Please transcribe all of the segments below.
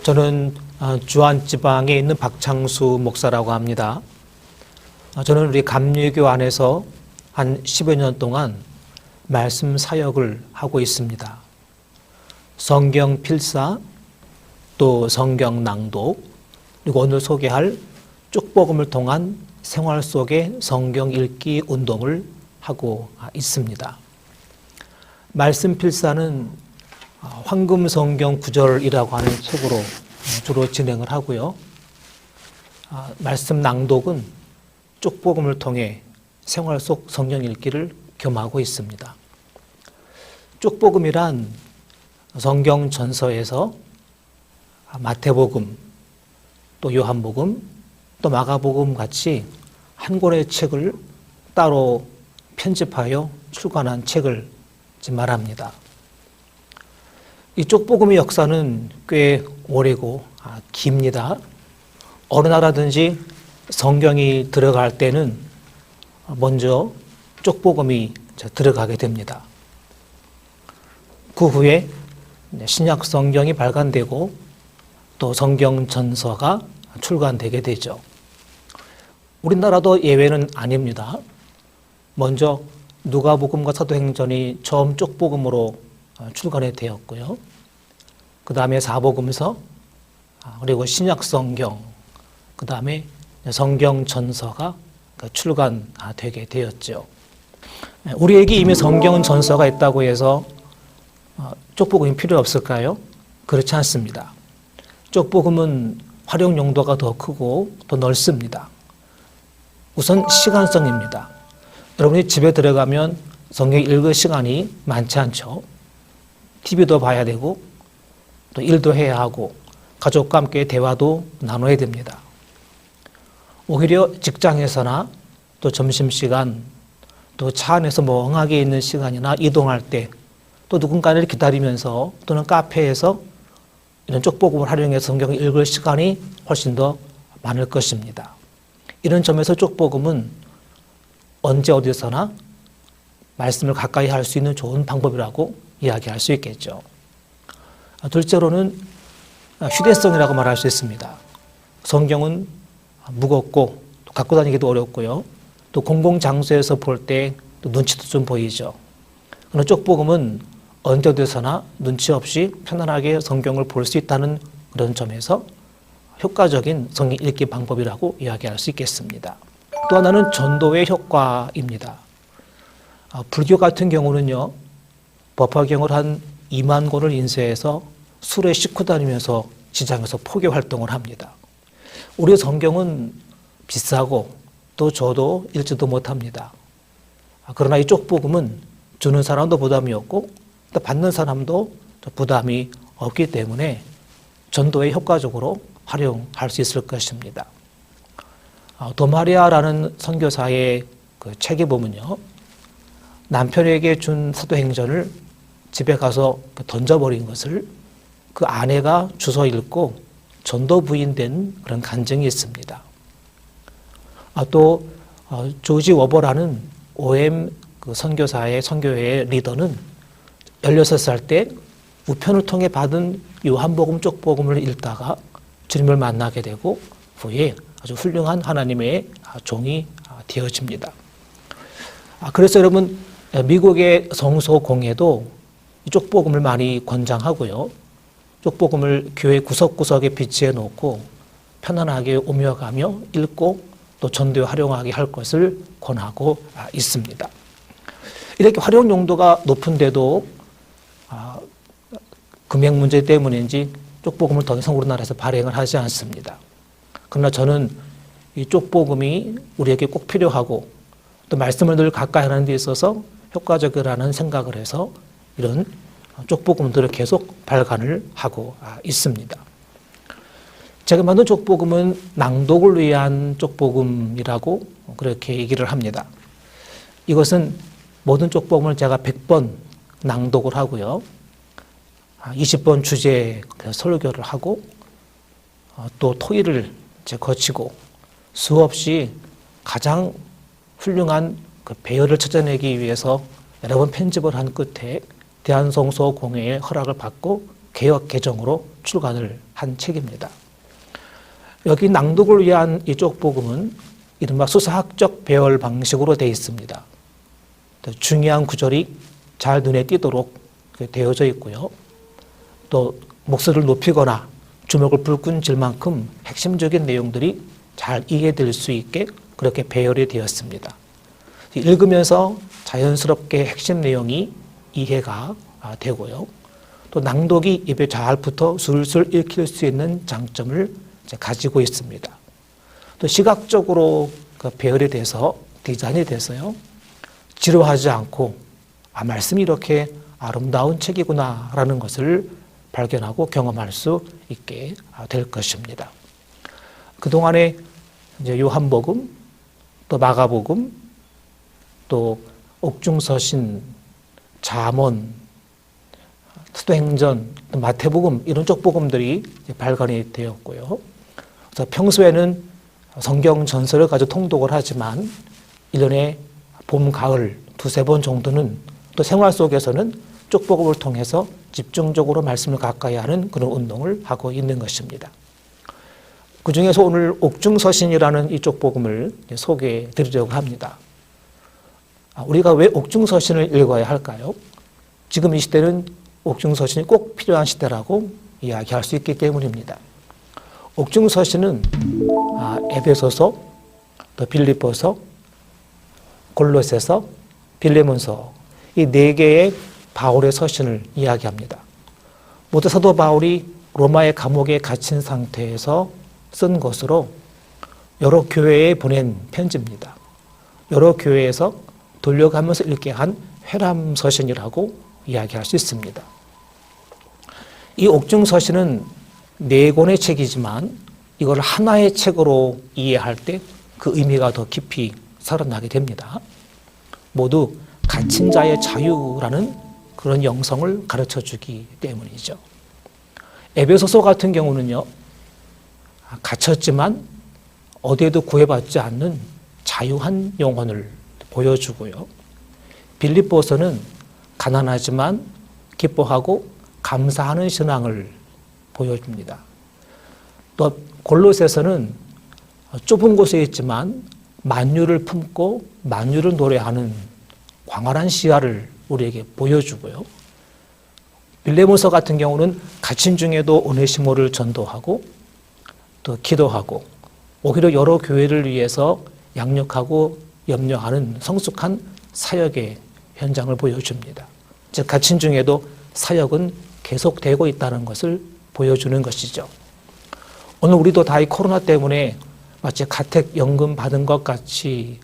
저는 주안지방에 있는 박창수 목사라고 합니다. 저는 우리 감리교 안에서 한 10여 년 동안 말씀 사역을 하고 있습니다. 성경 필사, 또 성경 낭독, 그리고 오늘 소개할 쪽복음을 통한 생활 속의 성경 읽기 운동을 하고 있습니다. 말씀 필사는 황금 성경 구절이라고 하는 책으로 주로 진행을 하고요. 말씀 낭독은 쪽복음을 통해 생활 속 성경 읽기를 겸하고 있습니다. 쪽복음이란 성경 전서에서 마태복음, 또 요한복음, 또 마가복음 같이 한 권의 책을 따로 편집하여 출간한 책을 말합니다. 이 쪽복음의 역사는 꽤 오래고 깁니다. 어느 나라든지 성경이 들어갈 때는 먼저 쪽복음이 들어가게 됩니다. 그 후에 신약 성경이 발간되고 또 성경 전서가 출간되게 되죠. 우리나라도 예외는 아닙니다. 먼저 누가복음과 사도행전이 처음 쪽복음으로 출간이 되었고요. 그 다음에 사복음서, 그리고 신약 성경, 그 다음에 성경 전서가 출간되게 되었죠. 우리에게 이미 성경 전서가 있다고 해서 쪽복음이 필요 없을까요? 그렇지 않습니다. 쪽복음은 활용 용도가 더 크고 더 넓습니다. 우선 시간성입니다. 여러분이 집에 들어가면 성경 읽을 시간이 많지 않죠. TV도 봐야 되고 또 일도 해야 하고 가족과 함께 대화도 나눠야 됩니다. 오히려 직장에서나 또 점심시간 또 차 안에서 멍하게 있는 시간이나 이동할 때 또 누군가를 기다리면서 또는 카페에서 이런 쪽복음을 활용해서 성경을 읽을 시간이 훨씬 더 많을 것입니다. 이런 점에서 쪽복음은 언제 어디서나 말씀을 가까이 할 수 있는 좋은 방법이라고 이야기할 수 있겠죠. 둘째로는 휴대성이라고 말할 수 있습니다. 성경은 무겁고 또 갖고 다니기도 어렵고요. 또 공공장소에서 볼 때 또 눈치도 좀 보이죠. 그러나 쪽복음은 언제 어디서나 눈치 없이 편안하게 성경을 볼 수 있다는 그런 점에서 효과적인 성경 읽기 방법이라고 이야기할 수 있겠습니다. 또 하나는 전도의 효과입니다. 불교 같은 경우는요, 법화경을 한 2만 권을 인쇄해서 술에 싣고 다니면서 시장에서 포교 활동을 합니다. 우리 성경은 비싸고 또 저도 읽지도 못합니다. 그러나 이 쪽복음은 주는 사람도 부담이 없고 또 받는 사람도 부담이 없기 때문에 전도에 효과적으로 활용할 수 있을 것입니다. 도마리아라는 선교사의 그 책에 보면요, 남편에게 준 사도행전을 집에 가서 던져버린 것을 그 아내가 주워 읽고 전도 부인된 그런 간증이 있습니다. 또 조지 워버라는 OM 그 선교사의 선교회의 리더는 16살 때 우편을 통해 받은 요한복음 쪽복음을 읽다가 주님을 만나게 되고 후에 아주 훌륭한 하나님의 종이 되어집니다. 그래서 여러분, 미국의 성소공회도 쪽복음을 많이 권장하고요. 쪽복음을 교회 구석구석에 비치해 놓고 편안하게 오며 가며 읽고 또 전도에 활용하게 할 것을 권하고 있습니다. 이렇게 활용 용도가 높은데도 금액 문제 때문인지 쪽복음을 더 이상 우리나라에서 발행을 하지 않습니다. 그러나 저는 이 쪽복음이 우리에게 꼭 필요하고 또 말씀을 늘 가까이 하는 데 있어서 효과적이라는 생각을 해서 이런 쪽복음들을 계속 발간을 하고 있습니다. 제가 만든 쪽복음은 낭독을 위한 쪽복음이라고 그렇게 얘기를 합니다. 이것은 모든 쪽복음을 제가 100번 낭독을 하고요. 20번 주제 설교를 하고 또 토의를 거치고 수없이 가장 훌륭한 그 배열을 찾아내기 위해서 여러 번 편집을 한 끝에 대한성서공회의 허락을 받고 개역 개정으로 출간을 한 책입니다. 여기 낭독을 위한 이 쪽복음은 이른바 수사학적 배열 방식으로 되어 있습니다. 중요한 구절이 잘 눈에 띄도록 되어져 있고요. 또 목소리를 높이거나 주먹을 불끈 질 만큼 핵심적인 내용들이 잘 이해될 수 있게 그렇게 배열이 되었습니다. 읽으면서 자연스럽게 핵심 내용이 이해가 되고요. 또 낭독이 입에 잘 붙어 술술 읽힐 수 있는 장점을 가지고 있습니다. 또 시각적으로 배열이 돼서 디자인이 돼서요. 지루하지 않고 말씀이 이렇게 아름다운 책이구나라는 것을 발견하고 경험할 수 있게 될 것입니다. 그동안에 이제 요한복음, 또 마가복음, 또 옥중서신, 잠언, 사도행전, 마태복음 이런 쪽복음들이 발간이 되었고요. 그래서 평소에는 성경 전설을 가지고 통독을 하지만 1년에 봄, 가을 두세 번 정도는 또 생활 속에서는 쪽복음을 통해서 집중적으로 말씀을 가까이 하는 그런 운동을 하고 있는 것입니다. 그 중에서 오늘 옥중서신이라는 이 쪽복음을 소개해 드리려고 합니다. 우리가 왜 옥중서신을 읽어야 할까요? 지금 이 시대는 옥중서신이 꼭 필요한 시대라고 이야기할 수 있기 때문입니다. 옥중서신은 에베소서, 또 빌립보서, 골로새서, 빌레몬서 이 네 개의 바울의 서신을 이야기합니다. 모두 사도 바울이 로마의 감옥에 갇힌 상태에서 쓴 것으로 여러 교회에 보낸 편지입니다. 여러 교회에서 돌려가면서 읽게 한 회람 서신이라고 이야기할 수 있습니다. 이 옥중서신은 네 권의 책이지만 이걸 하나의 책으로 이해할 때 그 의미가 더 깊이 살아나게 됩니다. 모두 갇힌 자의 자유라는 그런 영성을 가르쳐 주기 때문이죠. 에베소서 같은 경우는요, 갇혔지만 어디에도 구애받지 않는 자유한 영혼을 보여주고요. 빌립보서는 가난하지만 기뻐하고 감사하는 신앙을 보여줍니다. 또 골로새서는 좁은 곳에 있지만 만유를 품고 만유를 노래하는 광활한 시야를 우리에게 보여주고요. 빌레몬서 같은 경우는 갇힌 중에도 오네시모를 전도하고 또 기도하고 오히려 여러 교회를 위해서 양육하고 염려하는 성숙한 사역의 현장을 보여줍니다. 즉 갇힌 중에도 사역은 계속되고 있다는 것을 보여주는 것이죠. 오늘 우리도 다 이 코로나 때문에 마치 가택연금 받은 것 같이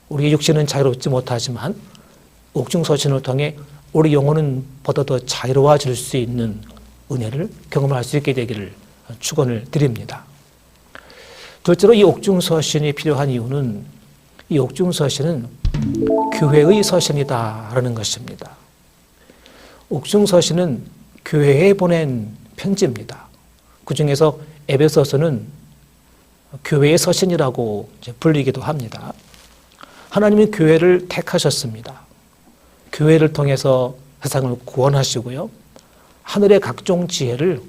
우리 육신은 자유롭지 못하지만 옥중서신을 통해 우리 영혼은 보다 더 자유로워질 수 있는 은혜를 경험할 수 있게 되기를 축원을 드립니다. 둘째로 이 옥중서신이 필요한 이유는 이 옥중서신은 교회의 서신이다라는 것입니다. 옥중서신은 교회에 보낸 편지입니다. 그 중에서 에베소서는 교회의 서신이라고 불리기도 합니다. 하나님은 교회를 택하셨습니다. 교회를 통해서 세상을 구원하시고요. 하늘의 각종 지혜를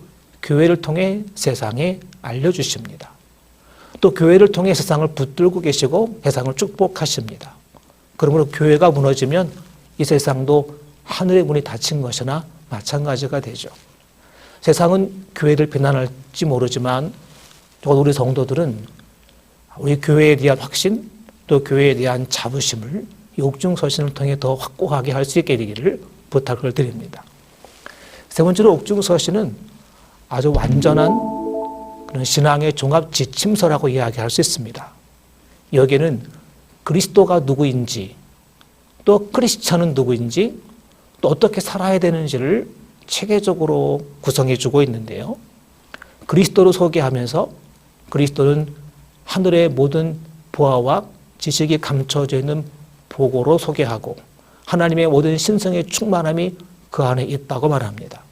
교회를 통해 세상에 알려주십니다. 또 교회를 통해 세상을 붙들고 계시고 세상을 축복하십니다. 그러므로 교회가 무너지면 이 세상도 하늘의 문이 닫힌 것이나 마찬가지가 되죠. 세상은 교회를 비난할지 모르지만 우리 성도들은 우리 교회에 대한 확신 또 교회에 대한 자부심을 이 옥중서신을 통해 더 확고하게 할 수 있게 되기를 부탁을 드립니다. 세 번째로 옥중서신은 아주 완전한 그런 신앙의 종합 지침서라고 이야기할 수 있습니다. 여기에는 그리스도가 누구인지 또 크리스천은 누구인지 또 어떻게 살아야 되는지를 체계적으로 구성해 주고 있는데요. 그리스도를 소개하면서 그리스도는 하늘의 모든 보화와 지식이 감춰져 있는 보고로 소개하고 하나님의 모든 신성의 충만함이 그 안에 있다고 말합니다.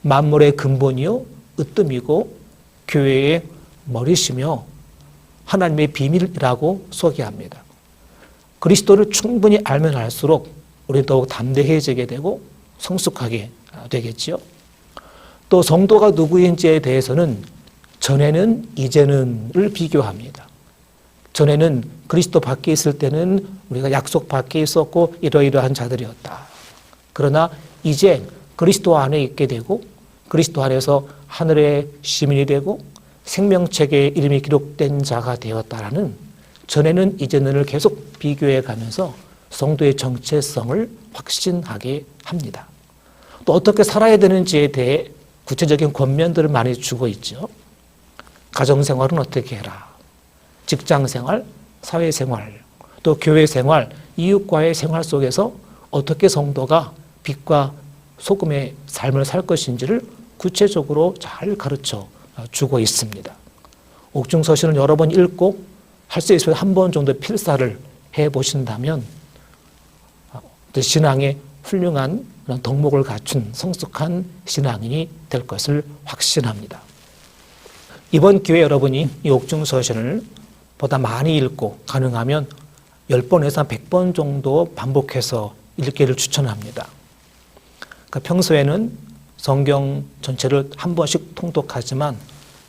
만물의 근본이요 으뜸이고 교회의 머리시며 하나님의 비밀이라고 소개합니다. 그리스도를 충분히 알면 알수록 우리는 더욱 담대해지게 되고 성숙하게 되겠지요. 또 성도가 누구인지에 대해서는 전에는 이제는을 비교합니다. 전에는 그리스도 밖에 있을 때는 우리가 약속 밖에 있었고 이러이러한 자들이었다. 그러나 이제 그리스도 안에 있게 되고 그리스도 안에서 하늘의 시민이 되고 생명책에 이름이 기록된 자가 되었다라는 전에는 이제는을 계속 비교해 가면서 성도의 정체성을 확신하게 합니다. 또 어떻게 살아야 되는지에 대해 구체적인 권면들을 많이 주고 있죠. 가정생활은 어떻게 해라. 직장생활, 사회생활, 또 교회생활, 이웃과의 생활 속에서 어떻게 성도가 빛과 소금의 삶을 살 것인지를 구체적으로 잘 가르쳐 주고 있습니다. 옥중서신을 여러 번 읽고 할 수 있으면 한 번 정도 필사를 해보신다면 신앙의 훌륭한 덕목을 갖춘 성숙한 신앙인이 될 것을 확신합니다. 이번 기회에 여러분이 이 옥중서신을 보다 많이 읽고 가능하면 10번에서 100번 정도 반복해서 읽기를 추천합니다. 그러니까 평소에는 성경 전체를 한 번씩 통독하지만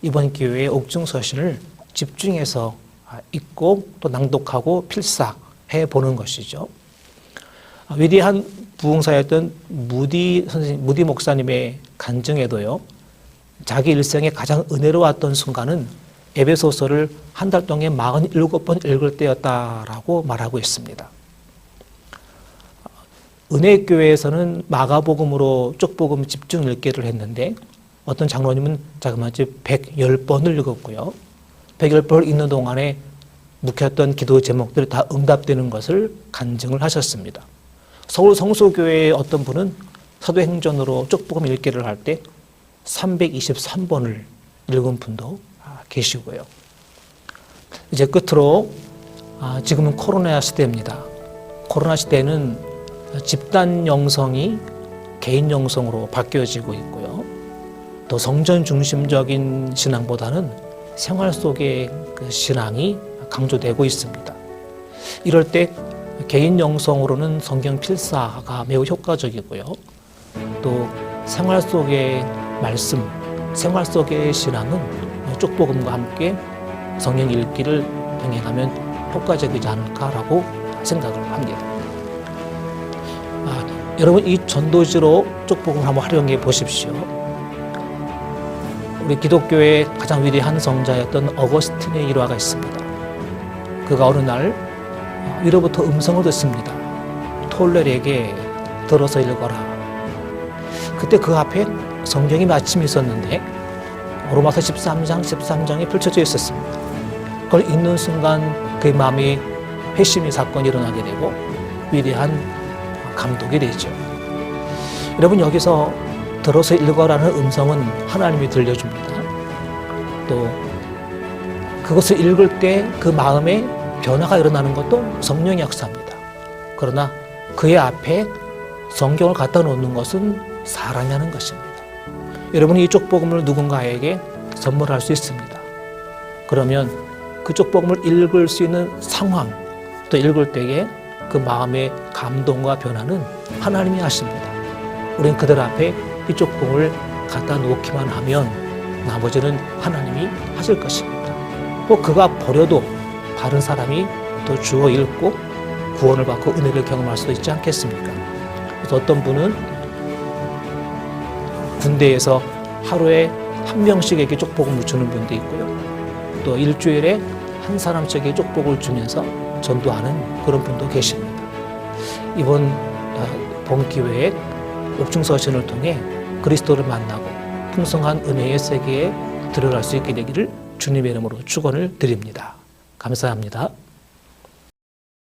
이번 기회에 옥중서신을 집중해서 읽고 또 낭독하고 필사해 보는 것이죠. 위대한 부흥사였던 무디 목사님의 간증에도요, 자기 일생에 가장 은혜로웠던 순간은 에베소서를 한 달 동안 47번 읽을 때였다라고 말하고 있습니다. 은혜교회에서는 마가복음으로 쪽복음 집중 읽기를 했는데 어떤 장로님은 자그마치 110번을 읽었고요. 110번을 읽는 동안에 묵혔던 기도 제목들이 다 응답되는 것을 간증을 하셨습니다. 서울 성소교회의 어떤 분은 사도행전으로 쪽복음 읽기를 할 때 323번을 읽은 분도 계시고요. 이제 끝으로 지금은 코로나 시대입니다. 코로나 시대는 집단 영성이 개인 영성으로 바뀌어지고 있고요. 또 성전 중심적인 신앙보다는 생활 속의 그 신앙이 강조되고 있습니다. 이럴 때 개인 영성으로는 성경 필사가 매우 효과적이고요. 또 생활 속의 말씀, 생활 속의 신앙은 쪽복음과 함께 성경 읽기를 병행하면 효과적이지 않을까라고 생각을 합니다. 여러분 이 전도지로 쪽복음을 한번 활용해 보십시오. 우리 기독교의 가장 위대한 성자였던 어거스틴의 일화가 있습니다. 그가 어느 날 위로부터 음성을 듣습니다. 톨레에게 들어서 읽어라. 그때 그 앞에 성경이 마침 있었는데 로마서 13장이 펼쳐져 있었습니다. 그걸 읽는 순간 그의 마음에 회심의 사건이 일어나게 되고 위대한 감독이 되죠. 여러분 여기서 들어서 읽어라는 음성은 하나님이 들려줍니다. 또 그것을 읽을 때 그 마음에 변화가 일어나는 것도 성령의 역사입니다. 그러나 그의 앞에 성경을 갖다 놓는 것은 사람이 하는 것입니다. 여러분이 이 쪽복음을 누군가에게 선물할 수 있습니다. 그러면 그 쪽복음을 읽을 수 있는 상황, 또 읽을 때에 그 마음의 감동과 변화는 하나님이 하십니다. 우리는 그들 앞에 이 쪽복음을 갖다 놓기만 하면 나머지는 하나님이 하실 것입니다. 그가 버려도 다른 사람이 또 주어 읽고 구원을 받고 은혜를 경험할 수도 있지 않겠습니까? 그래서 어떤 분은 군대에서 하루에 한 명씩에게 쪽복음을 주는 분도 있고요. 또 일주일에 한 사람씩에게 쪽복을 주면서 전도하는 그런 분도 계십니다. 이번 봄 기회에 옥중서신을 통해 그리스도를 만나고 풍성한 은혜의 세계에 들어갈 수 있게 되기를 주님의 이름으로 축원을 드립니다. 감사합니다.